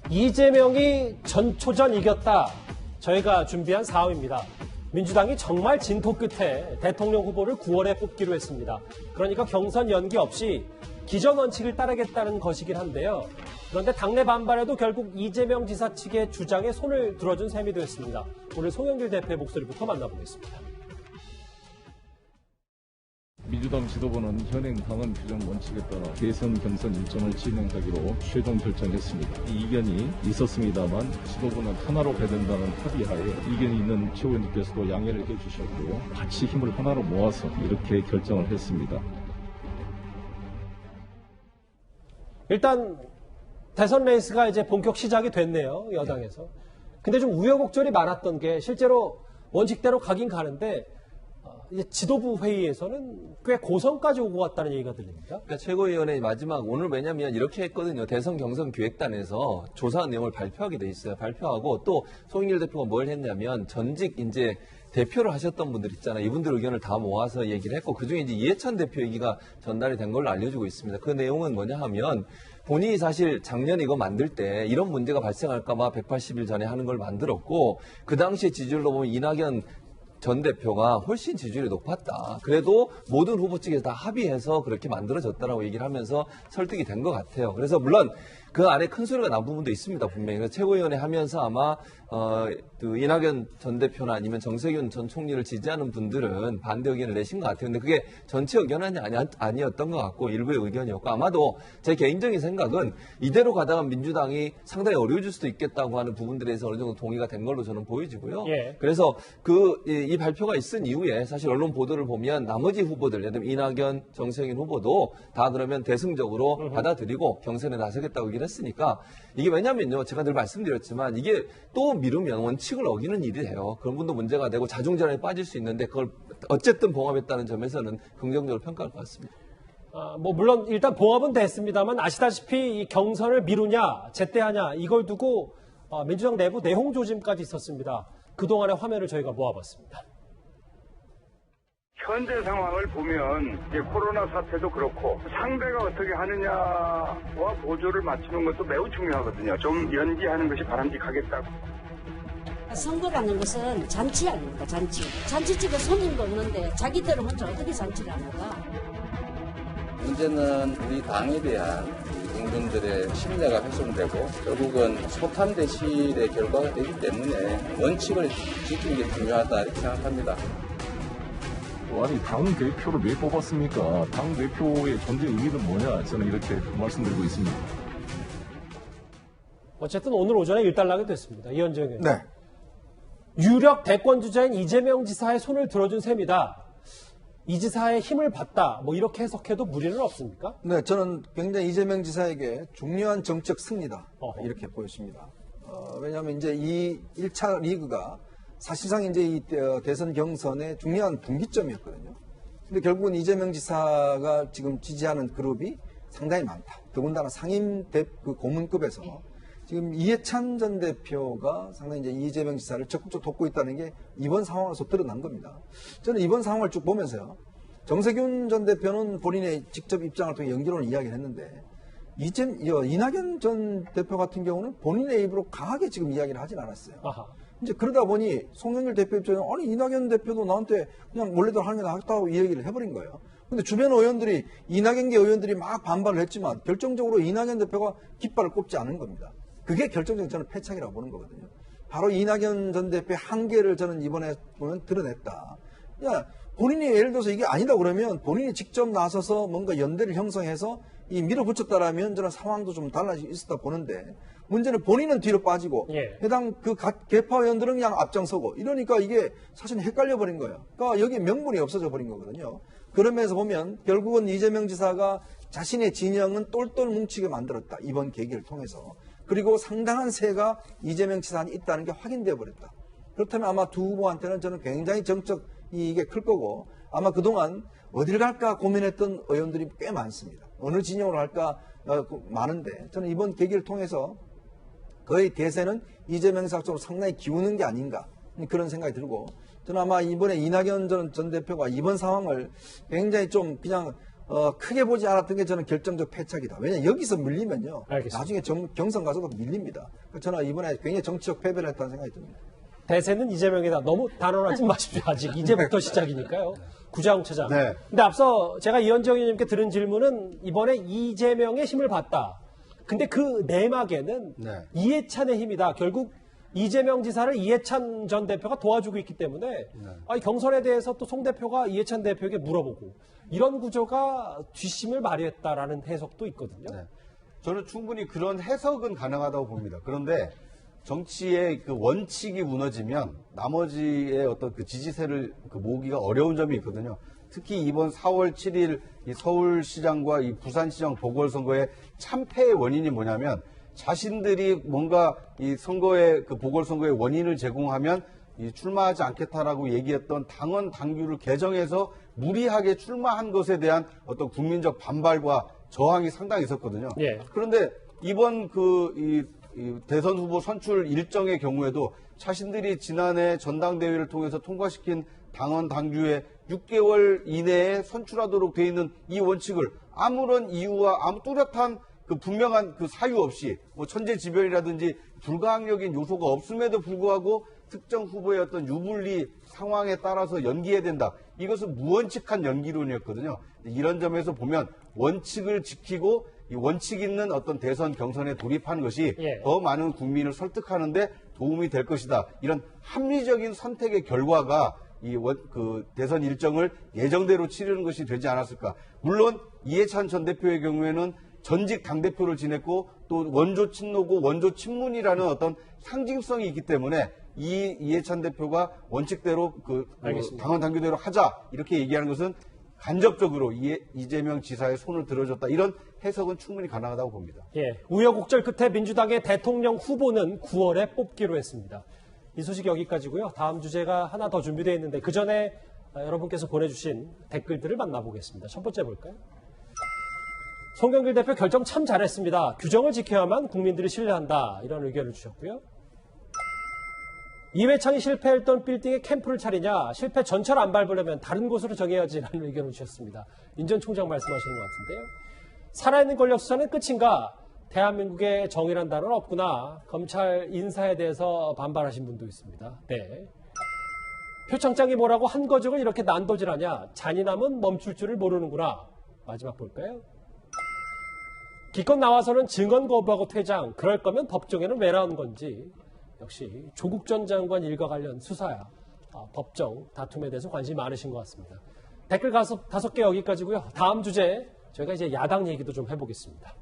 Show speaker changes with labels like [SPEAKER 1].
[SPEAKER 1] 이재명이 전초전 이겼다. 저희가 준비한 사업입니다. 민주당이 정말 진토 끝에 대통령 후보를 9월에 뽑기로 했습니다. 그러니까 경선 연기 없이 기존 원칙을 따르겠다는 것이긴 한데요. 그런데 당내 반발에도 결국 이재명 지사 측의 주장에 손을 들어준 셈이 되었습니다. 오늘 송영길 대표의 목소리부터 만나보겠습니다.
[SPEAKER 2] 민주당 지도부는 현행 당헌 규정 원칙에 따라 대선 경선 일정을 진행하기로 최종 결정했습니다. 이 이견이 있었습니다만 지도부는 하나로 가야 된다는 합의하에 이견이 있는 최고위원님께서도 양해를 해주셨고요. 같이 힘을 하나로 모아서 이렇게 결정을 했습니다.
[SPEAKER 1] 일단 대선 레이스가 이제 본격 시작이 됐네요. 여당에서. 근데 좀 우여곡절이 많았던 게 실제로 원칙대로 가긴 가는데 이제 지도부 회의에서는 꽤 고성까지 오고 갔다는 얘기가 들립니다.
[SPEAKER 3] 그러니까 최고위원회 마지막 오늘 왜냐하면 이렇게 했거든요. 대선 경선 기획단에서 조사한 내용을 발표하게 돼 있어요. 발표하고 또 송영길 대표가 뭘 했냐면 전직 이제 대표를 하셨던 분들 있잖아요. 이분들 의견을 다 모아서 얘기를 했고 그중에 이제 이해찬 대표 얘기가 전달이 된 걸로 알려지고 있습니다. 그 내용은 뭐냐 하면 본인이 사실 작년에 이거 만들 때 이런 문제가 발생할까봐 180일 전에 하는 걸 만들었고 그 당시에 지지율로 보면 이낙연 전 대표가 훨씬 지지율이 높았다. 그래도 모든 후보 측에서 다 합의해서 그렇게 만들어졌다라고 얘기를 하면서 설득이 된 것 같아요. 그래서 물론 그 안에 큰 소리가 난 부분도 있습니다. 분명히. 그래서 최고위원회 하면서 아마 그 이낙연 전 대표나 아니면 정세균 전 총리를 지지하는 분들은 반대 의견을 내신 것 같아요. 근데 그게 전체 의견은 아니었던 것 같고 일부의 의견이었고 아마도 제 개인적인 생각은 이대로 가다가 민주당이 상당히 어려워질 수도 있겠다고 하는 부분들에 대해서 어느 정도 동의가 된 걸로 저는 보여지고요. 예. 그래서 이 발표가 있은 이후에 사실 언론 보도를 보면 나머지 후보들, 예를 들면 이낙연, 정세균 후보도 다 그러면 대승적으로 받아들이고 경선에 나서겠다고 얘기를 했으니까 이게 왜냐면요. 제가 늘 말씀드렸지만 이게 또 미루면 원칙을 어기는 일이 돼요. 그런 분도 문제가 되고 자중전에 빠질 수 있는데 그걸 어쨌든 봉합했다는 점에서는 긍정적으로 평가할 것 같습니다.
[SPEAKER 1] 뭐 물론 일단 봉합은 됐습니다만 아시다시피 이 경선을 미루냐 제때하냐 이걸 두고 민주당 내부 내홍 조짐까지 있었습니다. 그동안의 화면을 저희가 모아봤습니다.
[SPEAKER 4] 현재 상황을 보면 이제 코로나 사태도 그렇고 상대가 어떻게 하느냐와 보조를 맞추는 것도 매우 중요하거든요. 좀 연기하는 것이 바람직하겠다고.
[SPEAKER 5] 선거라는 것은 잔치 아닙니까? 잔치. 잔치집에 손님도 없는데 자기들 혼자 어떻게 잔치를 하는가?
[SPEAKER 6] 문제는 우리 당에 대한 국민들의 신뢰가 훼손되고 결국은 소탄 대실의 결과가 되기 때문에 원칙을 지키는 게 중요하다 이렇게 생각합니다.
[SPEAKER 2] 아니 당 대표를 왜 뽑았습니까? 당 대표의 존재 의미는 뭐냐? 저는 이렇게 말씀드리고 있습니다.
[SPEAKER 1] 어쨌든 오늘 오전에 일단락이 됐습니다. 이현정 의원.
[SPEAKER 7] 네.
[SPEAKER 1] 유력 대권 주자인 이재명 지사의 손을 들어준 셈이다. 이 지사의 힘을 받다. 뭐 이렇게 해석해도 무리는 없습니까?
[SPEAKER 7] 네, 저는 굉장히 이재명 지사에게 중요한 정책 승리다. 이렇게 보여집니다. 왜냐하면 이제 이 1차 리그가 사실상 이제 이 대선 경선의 중요한 분기점이었거든요. 근데 결국은 이재명 지사가 지금 지지하는 그룹이 상당히 많다. 더군다나 상임 고문급에서 지금 이해찬 전 대표가 상당히 이제 이재명 지사를 적극적으로 돕고 있다는 게 이번 상황에서 드러난 겁니다. 저는 이번 상황을 쭉 보면서요. 정세균 전 대표는 본인의 직접 입장을 통해 연기론을 이야기를 했는데 이낙연 전 대표 같은 경우는 본인의 입으로 강하게 지금 이야기를 하진 않았어요. 아하. 이제 그러다 보니 송영길 대표 입장에는 아니 이낙연 대표도 나한테 그냥 원래대로 하는 게 낫다고 이 얘기를 해버린 거예요. 근데 주변 의원들이 이낙연계 의원들이 막 반발을 했지만 결정적으로 이낙연 대표가 깃발을 꼽지 않은 겁니다. 그게 결정적인 저는 패착이라고 보는 거거든요. 바로 이낙연 전 대표의 한계를 저는 이번에 보면 드러냈다. 야, 본인이 예를 들어서 이게 아니다 그러면 본인이 직접 나서서 뭔가 연대를 형성해서 이 밀어붙였다라면 저는 상황도 좀 달라질 수 있었다 보는데 문제는 본인은 뒤로 빠지고 해당 그 개파 의원들은 그냥 앞장서고 이러니까 이게 사실 헷갈려 버린 거예요. 그러니까 여기 명분이 없어져 버린 거거든요. 그런 면에서 보면 결국은 이재명 지사가 자신의 진영은 똘똘 뭉치게 만들었다. 이번 계기를 통해서. 그리고 상당한 세가 이재명 지사한테 있다는 게 확인되어 버렸다. 그렇다면 아마 두 후보한테는 저는 굉장히 정적 이익이 클 거고 아마 그동안 어딜 갈까 고민했던 의원들이 꽤 많습니다. 어느 진영으로 할까 많은데 저는 이번 계기를 통해서 거의 대세는 이재명 지사 쪽으로 상당히 기우는 게 아닌가 그런 생각이 들고 저는 아마 이번에 이낙연 전 대표가 이번 상황을 굉장히 좀 그냥 크게 보지 않았던 게 저는 결정적 패착이다. 왜냐 여기서 밀리면요.
[SPEAKER 1] 알겠습니다.
[SPEAKER 7] 나중에 경선 가서도 밀립니다. 저는 이번에 굉장히 정치적 패배를 했다는 생각이 듭니다.
[SPEAKER 1] 대세는 이재명이다. 너무 단언하지 마십시오. 아직 이제부터 시작이니까요. 구자홍 차장.
[SPEAKER 8] 네.
[SPEAKER 1] 근데 앞서 제가 이현정 의원님께 들은 질문은 이번에 이재명의 힘을 봤다. 근데 그 내막에는
[SPEAKER 8] 네.
[SPEAKER 1] 이해찬의 힘이다. 결국 이재명 지사를 이해찬 전 대표가 도와주고 있기 때문에 아니, 경선에 대해서 또 송 대표가 이해찬 대표에게 물어보고 이런 구조가 뒷심을 발휘했다라는 해석도 있거든요.
[SPEAKER 8] 네. 저는 충분히 그런 해석은 가능하다고 봅니다. 그런데 정치의 그 원칙이 무너지면 나머지의 어떤 그 지지세를 그 모으기가 어려운 점이 있거든요. 특히 이번 4월 7일 이 서울시장과 이 부산시장 보궐선거의 참패의 원인이 뭐냐면 자신들이 뭔가 이 선거의 그 보궐선거의 원인을 제공하면 이 출마하지 않겠다라고 얘기했던 당원 당규를 개정해서 무리하게 출마한 것에 대한 어떤 국민적 반발과 저항이 상당히 있었거든요.
[SPEAKER 1] 예.
[SPEAKER 8] 그런데 이번 이 대선 후보 선출 일정의 경우에도 자신들이 지난해 전당대회를 통해서 통과시킨 당원 당규에 6개월 이내에 선출하도록 돼 있는 이 원칙을 아무런 이유와 아무 뚜렷한 그 분명한 그 사유 없이 뭐 천재지변이라든지 불가항력인 요소가 없음에도 불구하고 특정 후보의 어떤 유불리 상황에 따라서 연기해야 된다. 이것은 무원칙한 연기론이었거든요. 이런 점에서 보면 원칙을 지키고 이 원칙 있는 어떤 대선 경선에 돌입한 것이
[SPEAKER 1] 예.
[SPEAKER 8] 더 많은 국민을 설득하는데 도움이 될 것이다. 이런 합리적인 선택의 결과가 그 대선 일정을 예정대로 치르는 것이 되지 않았을까. 물론 이해찬 전 대표의 경우에는 전직 당대표를 지냈고 또 원조 친노고 원조 친문이라는 어떤 상징성이 있기 때문에 이해찬 대표가 원칙대로 당원 당규대로 하자 이렇게 얘기하는 것은 간접적으로 이재명 지사의 손을 들어줬다. 이런 해석은 충분히 가능하다고 봅니다.
[SPEAKER 1] 예, 우여곡절 끝에 민주당의 대통령 후보는 9월에 뽑기로 했습니다. 이 소식 여기까지고요. 다음 주제가 하나 더 준비되어 있는데 그 전에 여러분께서 보내주신 댓글들을 만나보겠습니다. 첫 번째 볼까요? 송영길 대표 결정 참 잘했습니다. 규정을 지켜야만 국민들이 신뢰한다. 이런 의견을 주셨고요. 이회창이 실패했던 빌딩에 캠프를 차리냐, 실패 전철 안 밟으려면 다른 곳으로 정해야지라는 의견을 주셨습니다. 인 전 총장 말씀하시는 것 같은데요. 살아있는 권력 수사는 끝인가? 대한민국에 정의란 단어는 없구나. 검찰 인사에 대해서 반발하신 분도 있습니다. 네. 표창장이 뭐라고 한 거적을 이렇게 난도질하냐? 잔인함은 멈출 줄을 모르는구나. 마지막 볼까요? 기껏 나와서는 증언 거부하고 퇴장. 그럴 거면 법정에는 왜 나온 건지. 역시 조국 전 장관 일과 관련 수사야. 법정 다툼에 대해서 관심이 많으신 것 같습니다. 댓글 5개 여기까지고요. 다음 주제 저희가 이제 야당 얘기도 좀 해보겠습니다.